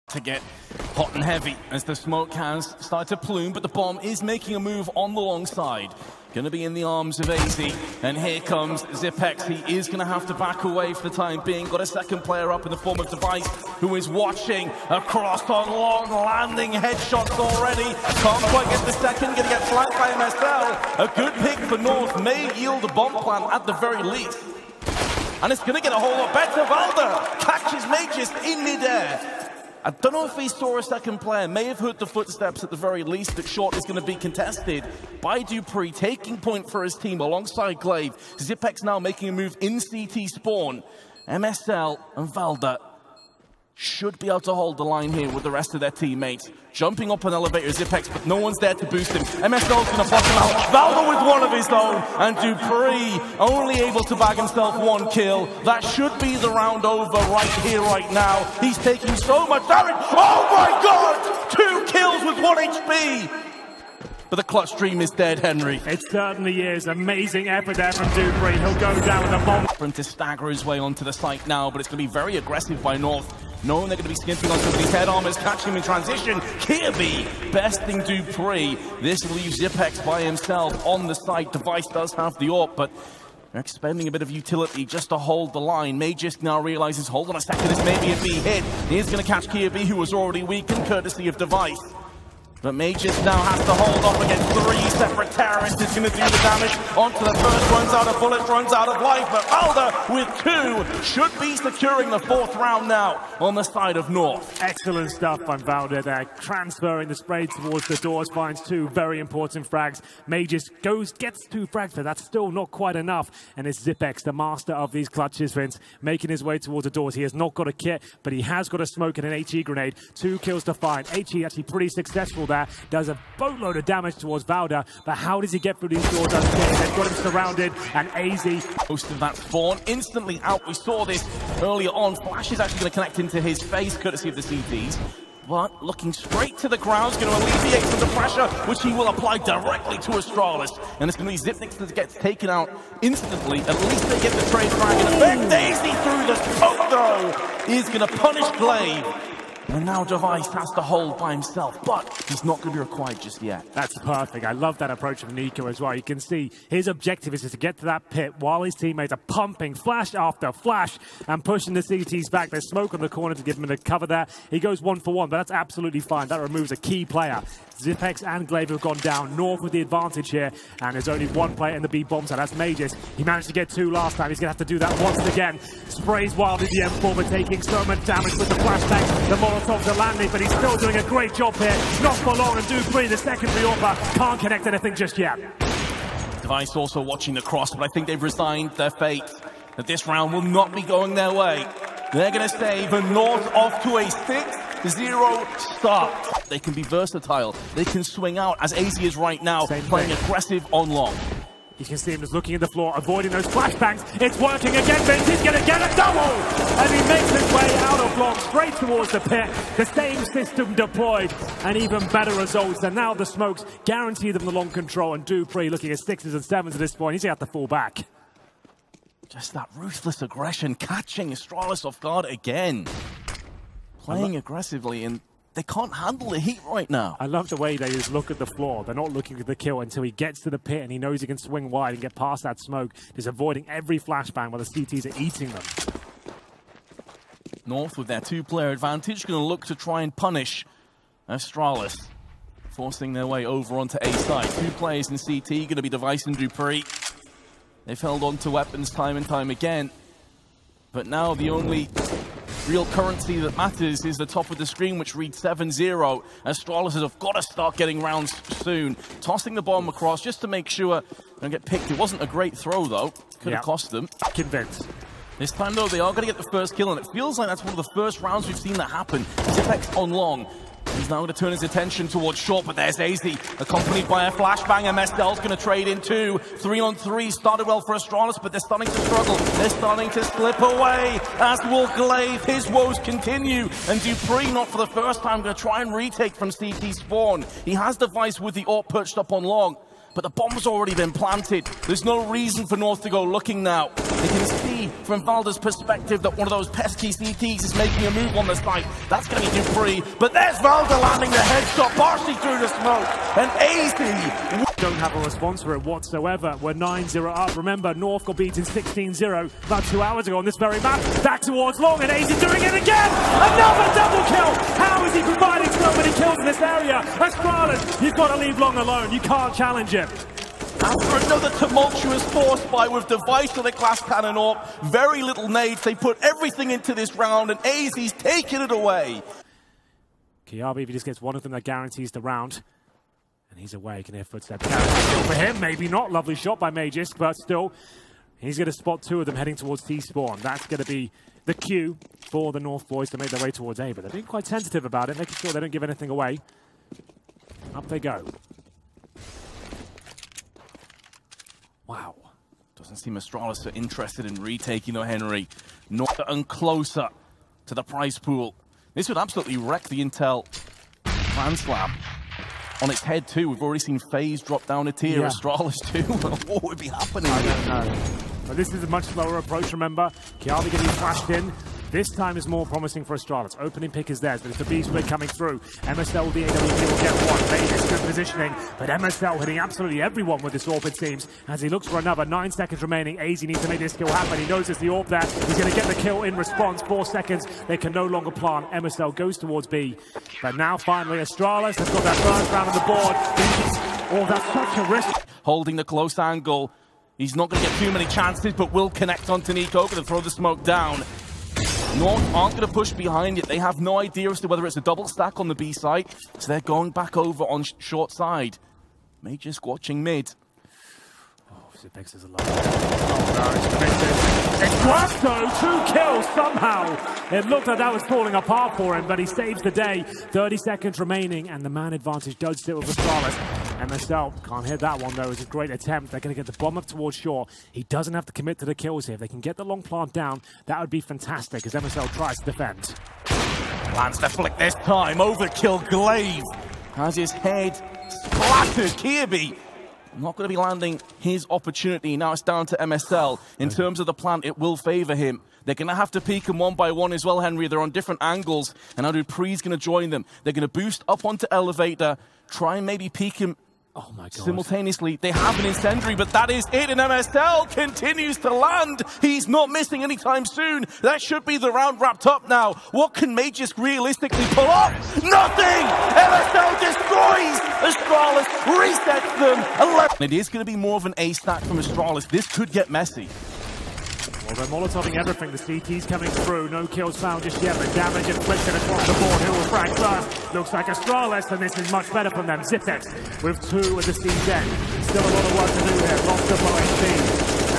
to get hot and heavy as the smoke has started to plume, but the bomb is making a move on the long side. Gonna be in the arms of AZ, and here comes Zipex. He is gonna have to back away for the time being. Got a second player up in the form of Device, who is watching across on long, landing headshots already. Can't quite get the second, gonna get flanked by MSL. A good pick for North, may yield a bomb plant at the very least. And it's gonna get a whole lot better. Valda catches Magus in midair. I don't know if he saw a second player, may have heard the footsteps at the very least, that short is going to be contested by Dupree, taking point for his team alongside Glaive. Zipex now making a move in CT spawn. MSL and Valda should be able to hold the line here with the rest of their teammates. Jumping up on elevator, Zipex, but no one's there to boost him. MSL's going to bottom out. Valda with one of his own, and Dupree only able to bag himself one kill. That should be the round over right here, right now. He's taking so much damage. Oh my god! 2 kills with 1 HP! But the clutch dream is dead, Henry. It certainly is. Amazing effort there from Dupree. He'll go down with a bomb. To stagger his way onto the site now, but it's going to be very aggressive by North, knowing they're going to be skimping on some of these head armors, catching him in transition. Kirby besting Dupree. This leaves Zipex by himself on the site. Device does have the AWP, but they're expending a bit of utility just to hold the line. Magisk now realizes, hold on a second, this may be a B hit. He is going to catch Kirby, who was already weakened, courtesy of Device. But Magisk now has to hold off against 3 separate terrorists. It's going to do the damage onto the first, runs out of bullets, runs out of life. But Valda with 2 should be securing the 4th round now on the side of North. Excellent stuff by Valda there. Transferring the spray towards the doors, finds 2 very important frags. Magisk gets 2 frags, but that's still not quite enough. And it's Zipex, the master of these clutches, Vince, making his way towards the doors. He has not got a kit, but he has got a smoke and an HE grenade. 2 kills to find. HE actually pretty successful there, does a boatload of damage towards Valda, but how does he get through these doors unscathed? They've got him surrounded, and AZ most of that spawn instantly out. We saw this earlier on. Flash is actually going to connect into his face, courtesy of the CTs. But looking straight to the ground, is going to alleviate some of the pressure, which he will apply directly to Astralis. And it's going to be Zipnix that gets taken out instantly. At least they get the trade frag in effect. Daisy through the smoke, though, is going to punish Glaive. And now Device has to hold by himself, but he's not going to be required just yet. That's perfect. I love that approach from Nico as well. You can see his objective is to get to that pit while his teammates are pumping flash after flash and pushing the CTs back. There's smoke on the corner to give him the cover there. He goes 1 for 1, but that's absolutely fine. That removes a key player. Zipex and Glaive have gone down. North with the advantage here, and there's only 1 player in the B bomb, so that's Magisk. He managed to get 2 last time. He's going to have to do that once again. Sprays wildly the M4, but taking so much damage with the flashbang. The Molotovs are landing, but he's still doing a great job here. Not for long, and Dupree, the secondary AWP, can't connect anything just yet. Device also watching the cross, but I think they've resigned their fate, that this round will not be going their way. They're going to save a North off to a 6-0 start. They can be versatile. They can swing out, as AZ is right now, playing aggressive on long. You can see him just looking at the floor, avoiding those flashbangs. It's working again, Vince. He's going to get a double! And he makes his way out of block, straight towards the pit. The same system deployed, and even better results. And now the smokes guarantee them the long control. And Dupree looking at 6s and 7s at this point. He's going to have to fall back. Just that ruthless aggression, catching Astralis off guard again. Playing aggressively, and they can't handle the heat right now. I love the way they just look at the floor. They're not looking at the kill until he gets to the pit and he knows he can swing wide and get past that smoke. Just avoiding every flashbang while the CTs are eating them. North with their 2-player advantage, going to look to try and punish Astralis, forcing their way over onto A side. 2 players in CT, going to be Device and Dupree. They've held on to weapons time and time again, but now the only real currency that matters is the top of the screen, which reads 7-0. Astralis have got to start getting rounds soon. Tossing the bomb across just to make sure they don't get picked. It wasn't a great throw, though. Could have cost them. Convinced. This time, though, they are going to get the first kill, and it feels like that's one of the first rounds we've seen that happen. Zipex on long. He's now going to turn his attention towards short, but there's AZ, accompanied by a flashbang. MSL's going to trade in 2. 3-on-3 started well for Astralis, but they're starting to struggle. They're starting to slip away, as will Glaive. His woes continue, and Dupree, not for the first time, going to try and retake from CT spawn. He has Device with the AWP perched up on long, but the bomb's already been planted. There's no reason for North to go looking now. They can see see from Valda's perspective that one of those pesky CTs is making a move on the site. That's going to be Dupree, but there's Valda landing the headshot, partially through the smoke, and AZ don't have a response for it whatsoever. We're 9-0 up. Remember, North got beaten 16-0 about 2 hours ago on this very map. Back towards long, and AZ doing it again! Another double kill! How is he providing so many kills in this area? Astralis, you've got to leave long alone. You can't challenge him. After another tumultuous force fight with device to the glass cannon up, very little nades, they put everything into this round, and AZ's taking it away. Kiabi, if he just gets one of them, that guarantees the round. And he's away, can hear footsteps. Still for him, maybe not. Lovely shot by Magisk, but still, he's going to spot 2 of them heading towards T-spawn. That's going to be the cue for the North boys to make their way towards A, but they're being quite tentative about it, making sure they don't give anything away. Up they go. Wow. Doesn't seem Astralis are interested in retaking though, Henry. Not and closer to the prize pool. This would absolutely wreck the Intel Grand Slam. On its head too, we've already seen FaZe drop down a tier, Astralis too. What would be happening? I don't know. But this is a much slower approach, remember. Kiabi getting flashed in. This time is more promising for Astralis. Opening pick is theirs, but it's a B-split coming through. MSL with the AWP will get one. Vegas good positioning, but MSL hitting absolutely everyone with this AWP, it seems, as he looks for another. 9 seconds remaining. AZ needs to make this kill happen. He knows there's the AWP there. He's going to get the kill in response. 4 seconds. They can no longer plant. MSL goes towards B. But now, finally, Astralis has got that first round on the board. Oh, that's such a risk. Holding the close angle. He's not going to get too many chances, but will connect onto Nico. Going to throw the smoke down. North aren't going to push behind it. They have no idea as to whether it's a double stack on the B side, so they're going back over on short side. Magisk watching mid. Oh, Zipex is alive. Oh no, it's Dust2, 2 kills somehow. It looked like that was falling apart for him, but he saves the day. 30 seconds remaining, and the man advantage does sit with Astralis. MSL can't hit that one though. It's a great attempt. They're going to get the bomb up towards shore. He doesn't have to commit to the kills here. If they can get the long plant down, that would be fantastic as MSL tries to defend. Plans to flick this time. Overkill Glaive has his head splattered. Kirby not going to be landing his opportunity. Now it's down to MSL. In terms of the plant, it will favor him. They're going to have to peek him one by one as well, Henry. They're on different angles, and now Dupree's going to join them. They're going to boost up onto Elevator, try and maybe peek him. Oh my God. Simultaneously, they have an incendiary, but that is it, and MSL continues to land. He's not missing anytime soon. That should be the round wrapped up now. What can Magisk realistically pull off? Nothing! MSL destroys Astralis, resets them. 11. It is going to be more of an A stack from Astralis. This could get messy. Well, they're molotoving everything. The CT's coming through. No kills found just yet, but damage inflicted across the board. Who will frag first? Looks like Astralis, and this is much better from them. Zipex with 2 at the C's end. Still a lot of work to do here. Lost up by HP.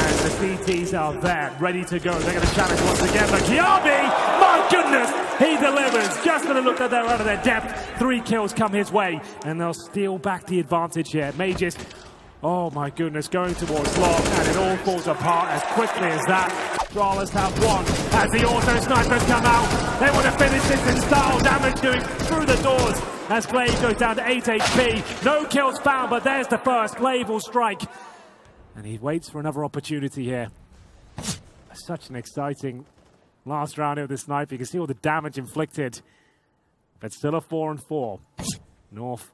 And the CTs are there, ready to go. They're going to challenge once again. But Kiabi, my goodness, he delivers. Just going to look like they're out of their depth. 3 kills come his way, and they'll steal back the advantage here. Magisk. Oh my goodness, going towards long, and it all falls apart as quickly as that. Astralis have won as the auto snipers come out. They want to finish this in style. Damage doing through the doors as Glaive goes down to 8 HP. No kills found, but there's the first. Glaive will strike. And he waits for another opportunity here. Such an exciting last round of the sniper. You can see all the damage inflicted. But still a 4-4. North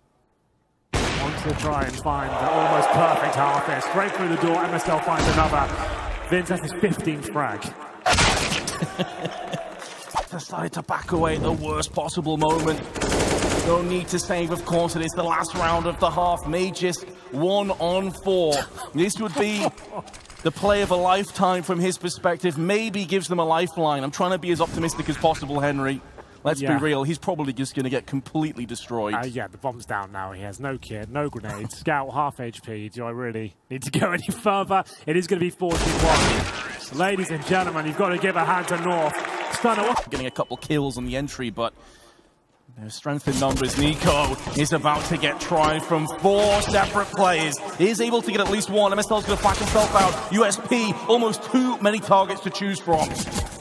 wants to try and find the almost perfect half there. Straight through the door, MSL finds another. Vince has his 15th frag. Decided to back away at the worst possible moment. No need to save, of course. It is the last round of the half. Magisk 1-on-4. This would be the play of a lifetime from his perspective. Maybe gives them a lifeline. I'm trying to be as optimistic as possible, Henry. Let's be real, he's probably just going to get completely destroyed. Yeah, the bomb's down now. He has no kit, no grenades. Scout, half HP. Do I really need to go any further? It is going to be 14-1. Ladies and gentlemen, you've got to give a hand to North. Stunner. Getting a couple kills on the entry, but there's strength in numbers. Nico is about to get tried from 4 separate players. He is able to get at least one. MSL's going to flash himself out. USP, almost too many targets to choose from.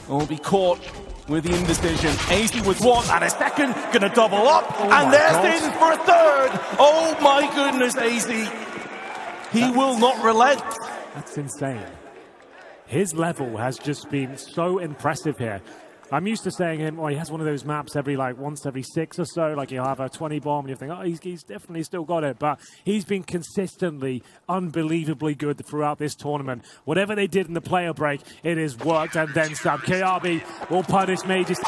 Will be caught with the indecision. AZ with 1 and a second, gonna double up, and there's in for a 3rd. Oh my goodness, AZ. He will not relent. That's insane. his level has just been so impressive here. I'm used to saying him, he has one of those maps once every 6 or so, like he'll have a 20 bomb and you think, oh, he's definitely still got it. But he's been consistently, unbelievably good throughout this tournament. Whatever they did in the player break, it has worked and then some. KRB will punish Mages.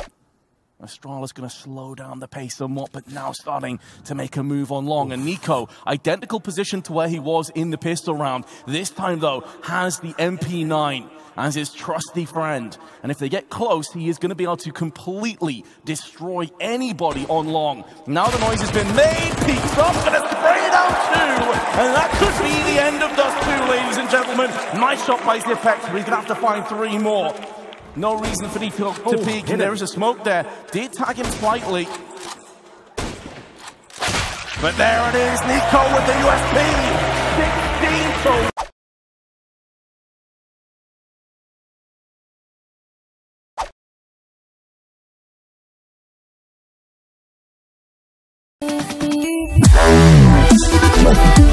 Astralis going to slow down the pace somewhat, but now starting to make a move on long. And Nico, identical position to where he was in the pistol round. This time, though, has the MP9 as his trusty friend. And if they get close, he is going to be able to completely destroy anybody on long. Now the noise has been made. Peaks up, going to spray it out too. And that could be the end of Dust2, ladies and gentlemen. Nice shot by Zipex, but he's going to have to find 3 more. No reason for Nico to peek, and there is a smoke there. Did tag him slightly. But there it is, Nico with the USP. 16 to Map1